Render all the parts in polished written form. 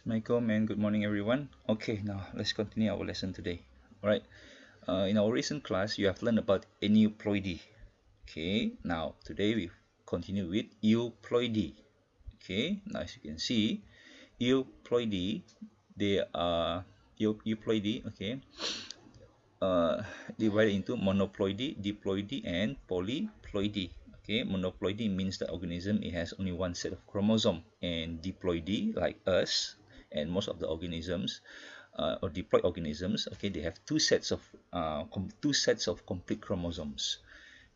Michael, and good morning everyone. Okay, now let's continue our lesson today. Alright, in our recent class you have learned about Euploidy. Okay, now today we continue with Euploidy. Okay, now as you can see, Euploidy, they are Euploidy, okay, divided into monoploidy, diploidy, and polyploidy. Okay, monoploidy means the organism it has only one set of chromosome, and diploidy, like us and most of the organisms or diploid organisms, okay, they have two sets of complete chromosomes.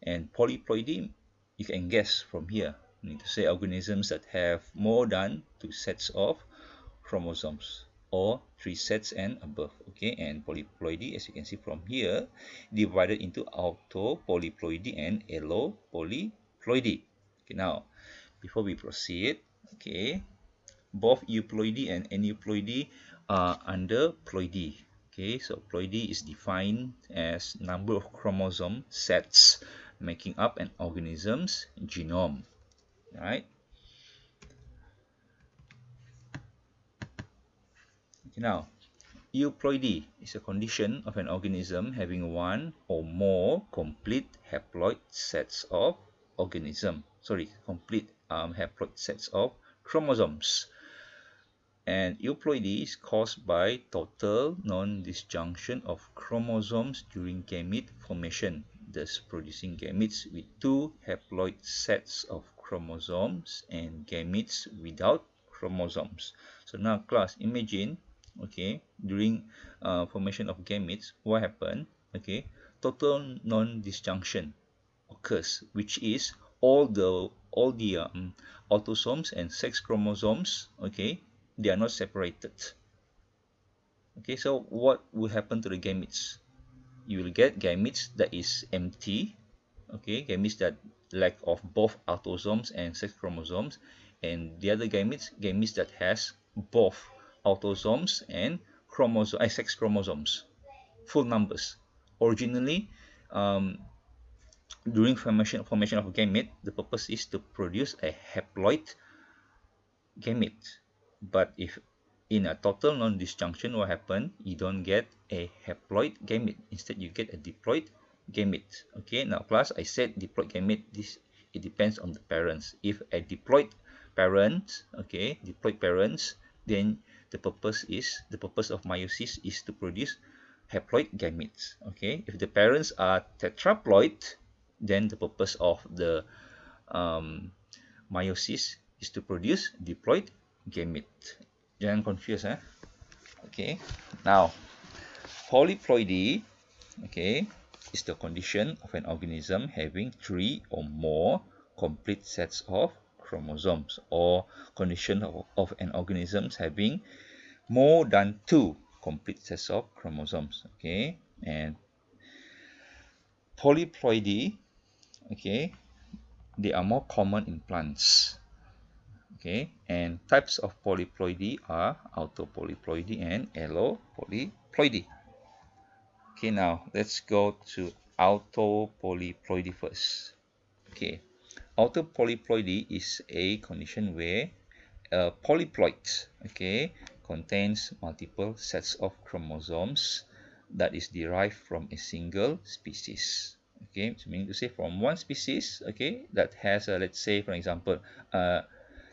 And polyploidy, you can guess from here. You need to say organisms that have more than two sets of chromosomes or three sets and above. Okay, and polyploidy, as you can see from here, divided into autopolyploidy and allopolyploidy. Okay, now before we proceed, okay, both euploidy and aneuploidy are under ploidy. Okay, so ploidy is defined as number of chromosome sets making up an organism's genome. All right. Okay, now euploidy is a condition of an organism having one or more complete haploid sets of haploid sets of chromosomes. And euploidy is caused by total non-disjunction of chromosomes during gamete formation, thus producing gametes with two haploid sets of chromosomes and gametes without chromosomes. So now class, imagine, okay, during formation of gametes, what happened? Okay, total non-disjunction occurs, which is all the autosomes and sex chromosomes, okay, they are not separated. Okay, so what will happen to the gametes? You will get gametes that is empty, okay, gametes that lack of both autosomes and sex chromosomes, and the other gametes that has both autosomes and sex chromosomes, full numbers. Originally, during formation of gamete, the purpose is to produce a haploid gamete. But if in a total non-disjunction, what happens? You don't get a haploid gamete. Instead, you get a diploid gamete. Okay, now class, I said diploid gamete. It depends on the parents. If a diploid parents, okay, diploid parents, then the purpose of meiosis is to produce haploid gametes. Okay, if the parents are tetraploid, then the purpose of the meiosis is to produce diploid gamete. Jangan confuse, eh? Okay. Now, polyploidy, okay, is the condition of an organism having three or more complete sets of chromosomes, or condition of an organism having more than two complete sets of chromosomes. Okay, and polyploidy, okay, they are more common in plants. Okay, and types of polyploidy are autopolyploidy and allopolyploidy. Okay, now let's go to autopolyploidy first. Okay, autopolyploidy is a condition where a polyploid, okay, contains multiple sets of chromosomes that is derived from a single species. Okay, so meaning to say from one species, okay, that has a, let's say for example,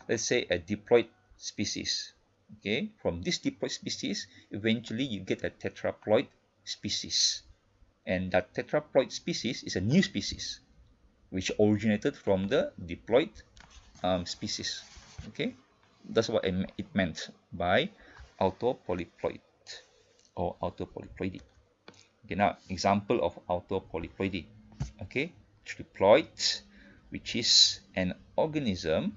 let's say a diploid species. Okay, from this diploid species, eventually you get a tetraploid species, and that tetraploid species is a new species which originated from the diploid species. Okay, that's what it meant by autopolyploid or autopolyploidy. Okay, now example of autopolyploidy. Okay, triploid, which is an organism,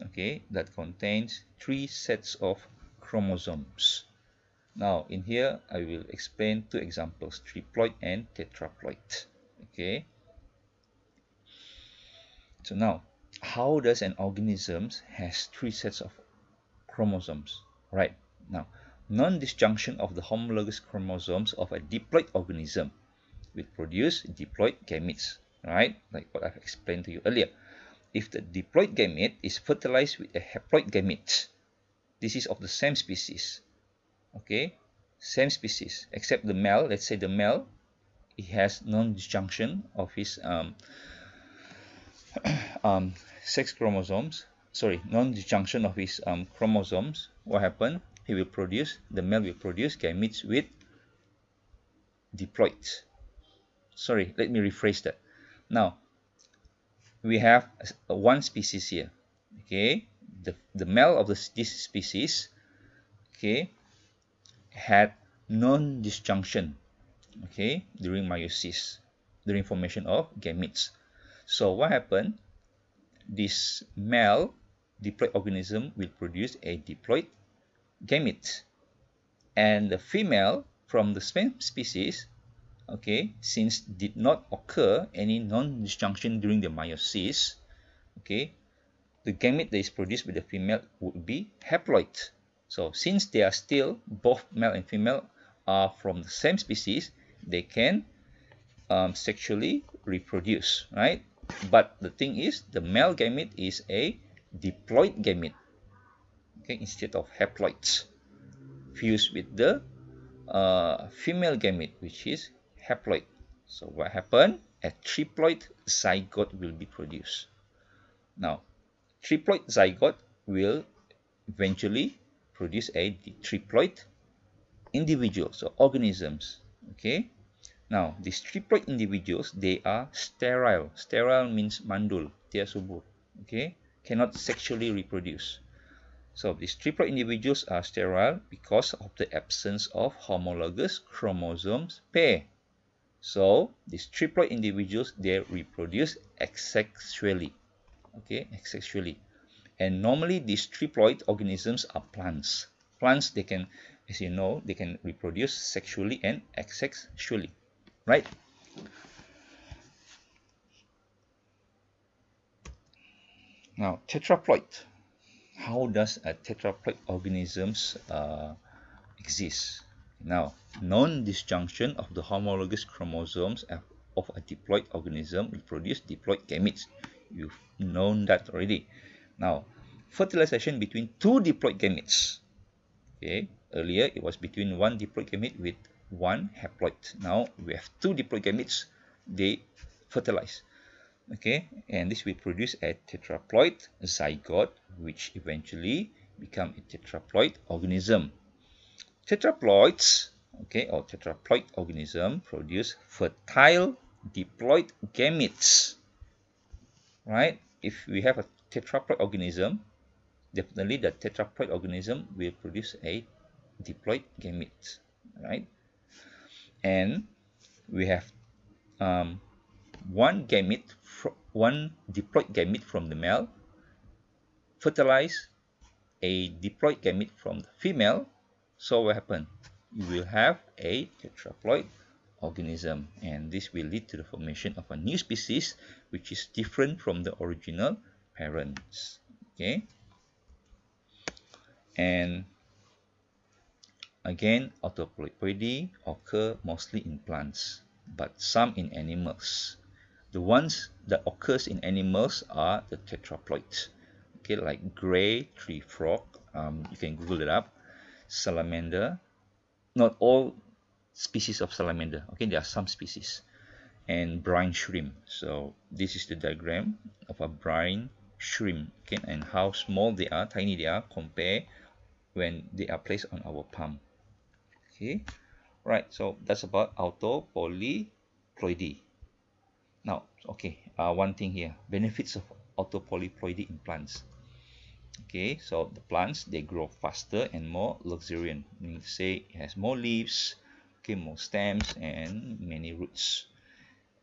okay, that contains three sets of chromosomes. Now in here I will explain two examples, triploid and tetraploid. Okay, so now how does an organism has three sets of chromosomes? Right, now non-disjunction of the homologous chromosomes of a diploid organism will produce diploid gametes, right, like what I've explained to you earlier. If the diploid gamete is fertilized with a haploid gamete, this is of the same species. Okay, same species, except the male. Let's say the male, it has non-disjunction of his sex chromosomes. Sorry, non-disjunction of his chromosomes. What happened? The male will produce gametes with diploid. Sorry, let me rephrase that. Now, we have one species here. Okay, the male of this species, okay, had non-disjunction, okay, during meiosis, during formation of gametes. So what happened? This male diploid organism will produce a diploid gamete, and the female from the same species, okay, since did not occur any non-disjunction during the meiosis, okay, the gamete that is produced by the female would be haploid. So since they are still, both male and female are from the same species, they can sexually reproduce, right? But the thing is, the male gamete is a diploid gamete, okay, instead of haploids, fused with the female gamete, which is haploid. So what happened? A triploid zygote will be produced. Now, triploid zygote will eventually produce a triploid individual, so organisms. Okay. Now, these triploid individuals, they are sterile. Sterile means mandul, tiada subur. Okay, cannot sexually reproduce. So these triploid individuals are sterile because of the absence of homologous chromosomes pair. So these triploid individuals, they reproduce asexually. Okay, asexually. And normally these triploid organisms are plants. Plants, they can, as you know, they can reproduce sexually and asexually, right? Now, tetraploid. How does a tetraploid organisms exist? Now, non-disjunction of the homologous chromosomes of a diploid organism will produce diploid gametes. You've known that already. Now, fertilization between two diploid gametes. Okay, earlier it was between one diploid gamete with one haploid. Now we have two diploid gametes, they fertilize. Okay, and this will produce a tetraploid zygote, which eventually become a tetraploid organism. Tetraploids, okay, or tetraploid organism produce fertile diploid gametes, right? If we have a tetraploid organism, definitely the tetraploid organism will produce a diploid gamete, right? And we have one diploid gamete from the male fertilize a diploid gamete from the female. So what happens? You will have a tetraploid organism, and this will lead to the formation of a new species which is different from the original parents. Okay, and again, autoploidy occur mostly in plants, but some in animals. The ones that occurs in animals are the tetraploids. Okay, like gray tree frog. You can Google it up. Salamander. Not all species of salamander. Okay, there are some species. And brine shrimp. So this is the diagram of a brine shrimp. Okay, and how small they are, tiny they are, compared when they are placed on our palm. Okay, right. So that's about autopolyploidy. Now, okay, one thing here, benefits of autopolyploidy in plants. Okay, so the plants, they grow faster and more luxuriant, meaning to say it has more leaves, okay, more stems and many roots.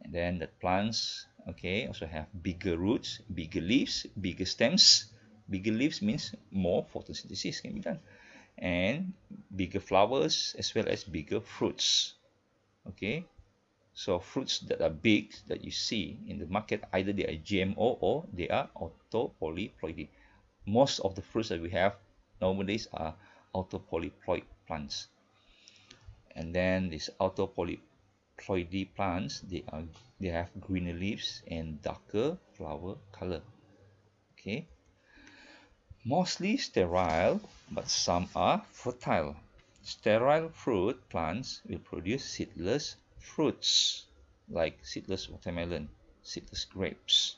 And then the plants, okay, also have bigger roots, bigger leaves, bigger stems. Bigger leaves means more photosynthesis can be done, and bigger flowers as well as bigger fruits. Okay, so fruits that are big that you see in the market, either they are GMO or they are autopolyploidy. Most of the fruits that we have nowadays are autopolyploid plants. And then these autopolyploidy plants, they have greener leaves and darker flower color. Okay, Mostly sterile, but some are fertile. Sterile fruit plants will produce seedless fruits, like seedless watermelon, seedless grapes.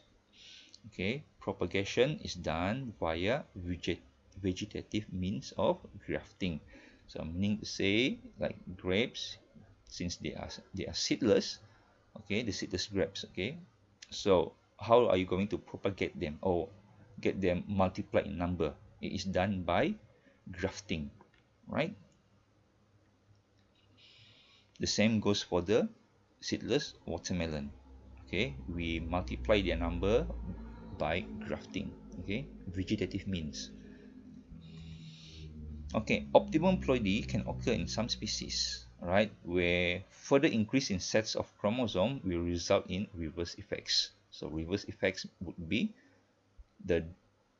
Okay, propagation is done via vegetative means of grafting. So meaning to say, like grapes, since they are seedless, okay, the seedless grapes, okay. So how are you going to propagate them or get them multiplied in number? It is done by grafting, right? The same goes for the seedless watermelon. Okay, we multiply their number by grafting. Okay, vegetative means. Okay, optimum ploidy can occur in some species, right, where further increase in sets of chromosome will result in reverse effects. So reverse effects would be the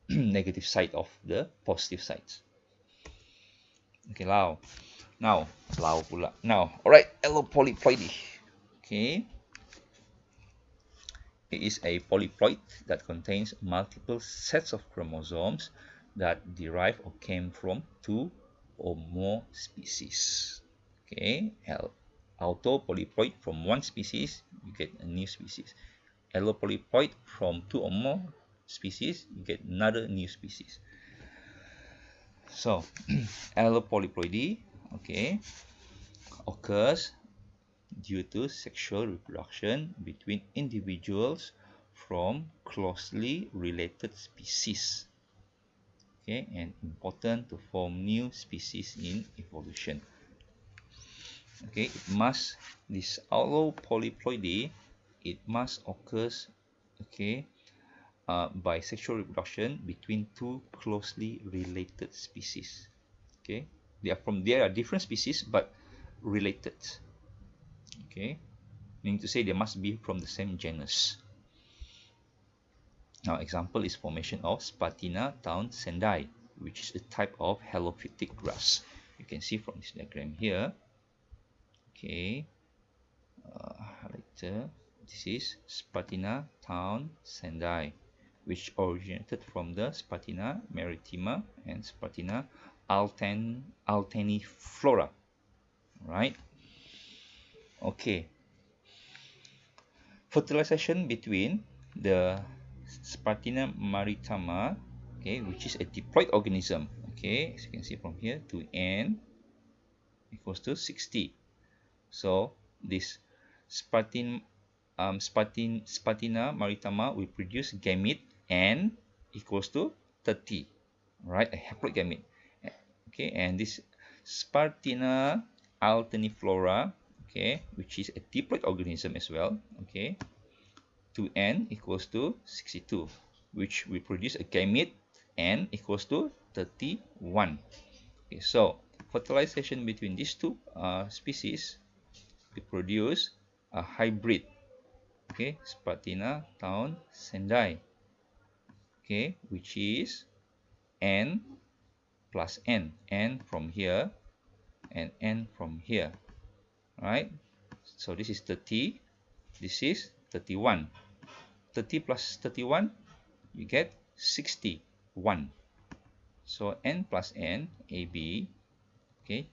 negative side of the positive sides. Okay, now, all right, Polyploidy. Okay, it is a polyploid that contains multiple sets of chromosomes that derive or came from two or more species. Okay, autopolyploid from one species, you get a new species. Allopolyploid from two or more species, you get another new species. So, allopolyploidy, okay, occurs due to sexual reproduction between individuals from closely related species. Okay, and important to form new species in evolution. Okay, this allopolyploidy, it must occurs, okay, by sexual reproduction between two closely related species. Okay, they are different species but related. Okay, meaning to say they must be from the same genus. Now, example is formation of Spartina townsendii, which is a type of helophytic grass. You can see from this diagram here. Okay, later, this is Spartina townsendii, which originated from the Spartina maritima and Spartina altaniflora. Right? Okay. Fertilization between the Spartina marittima, okay, which is a diploid organism, okay, as you can see from here, to N equals to 60. So this Spartina marittima will produce gamete N equals to 30, right? A haploid gamete. Okay, and this Spartina altaniflora, okay, which is a diploid organism as well, okay, to N equals to 62, which will produce a gamete N equals to 31. Okay, so fertilization between these two species will produce a hybrid, okay, Spartina townsendii, okay, which is N plus N from here and N from here, right? So this is 30, this is 31. 30 plus 31, you get 61. So N plus N, AB, okay,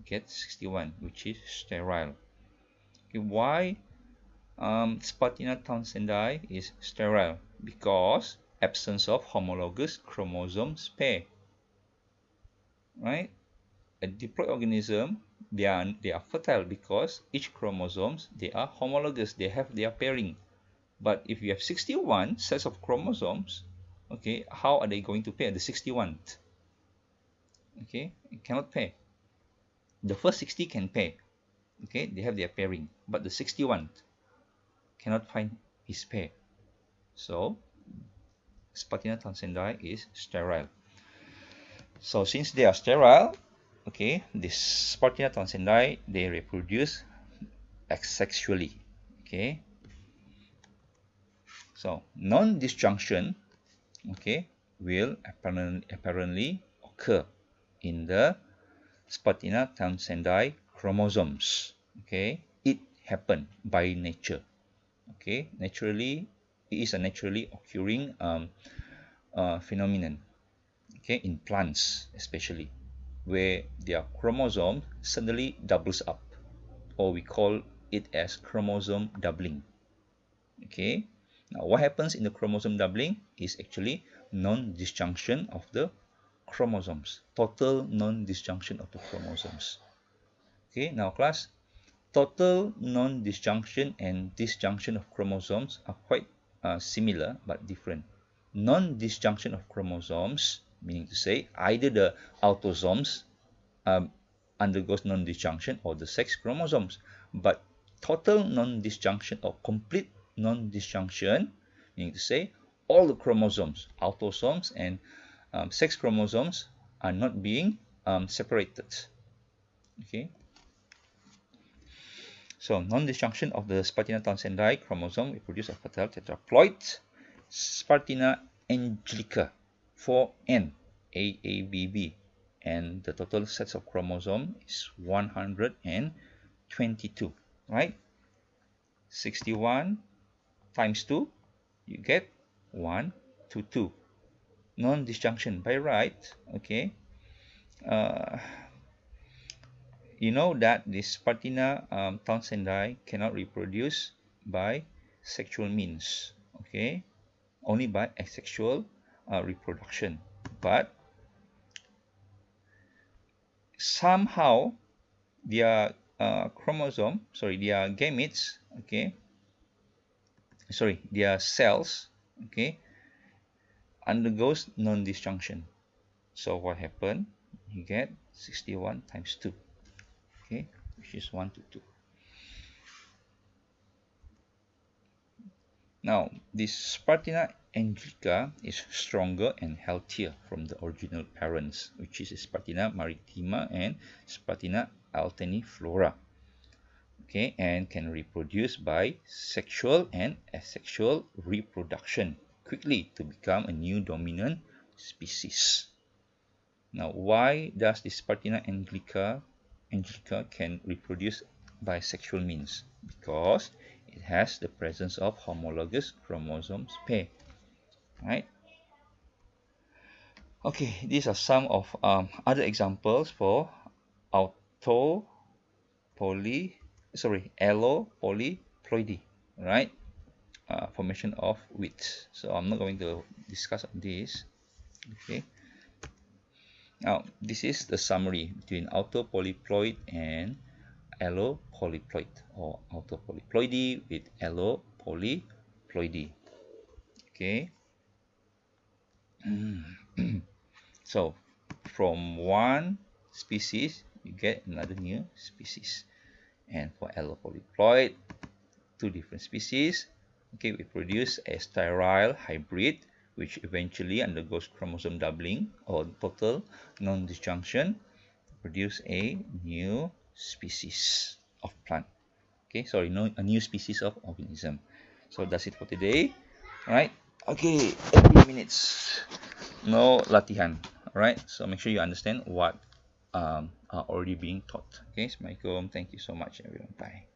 get 61, which is sterile. Okay, why Spartina townsendii is sterile? Because absence of homologous chromosomes pair. Right? A diploid organism, they are fertile because each chromosomes, they are homologous, they have their pairing. But if you have 61 sets of chromosomes, okay, how are they going to pair? The 61, okay, it cannot pair. The first 60 can pair, okay, they have their pairing, but the 61 cannot find his pair. So Spartina townsendii is sterile. So since they are sterile, okay, this Spartina townsendii, they reproduce asexually. Okay, so non-disjunction, okay, will apparently occur in the Spartina townsendii chromosomes. Okay, it happened by nature. Okay, naturally, it is a naturally occurring phenomenon. okay, in plants especially, where their chromosome suddenly doubles up, or we call it as chromosome doubling. Okay, now what happens in the chromosome doubling is actually non-disjunction of the chromosomes, total non-disjunction of the chromosomes. Okay, now class, total non-disjunction and disjunction of chromosomes are quite similar but different. Non-disjunction of chromosomes, meaning to say either the autosomes um, undergoes non-disjunction or the sex chromosomes, but total non-disjunction or complete non-disjunction, meaning to say all the chromosomes, autosomes and sex chromosomes are not being separated. Okay. So non-disjunction of the Spartina townsendii chromosome will produce a fertile tetraploid, Spartina angelica 4N AABB, and the total sets of chromosome is 122, right? 61 times 2, you get 122. Non-disjunction by right, okay? You know that this Spartina townsendii cannot reproduce by sexual means, okay, only by asexual reproduction, but somehow their their gametes, okay, their cells, okay, undergoes non-disjunction. So what happened? You get 61 times 2, okay, which is 122. Now, this Spartina angelica is stronger and healthier from the original parents, which is Spartina maritima and Spartina alterniflora. Okay, and can reproduce by sexual and asexual reproduction quickly to become a new dominant species. Now, why does the Spartina angelica can reproduce by sexual means? Because it has the presence of homologous chromosomes pair, right? Okay, these are some of other examples for allopolyploidy, right? Formation of wheat. So I'm not going to discuss this. Okay. Now this is the summary between autopolyploid and allopolyploid, or autopolyploidy with allopolyploidy. Okay. So from one species you get another new species, and for allopolyploid, two different species, okay, we produce a sterile hybrid which eventually undergoes chromosome doubling or total non-disjunction, produce a new species of plant. Okay, sorry, no, a new species of organism. So that's it for today. All right. Okay, 80 minutes. No latihan. All right. So make sure you understand what are already being taught. Okay, Assalamualaikum. Thank you so much, everyone. Bye.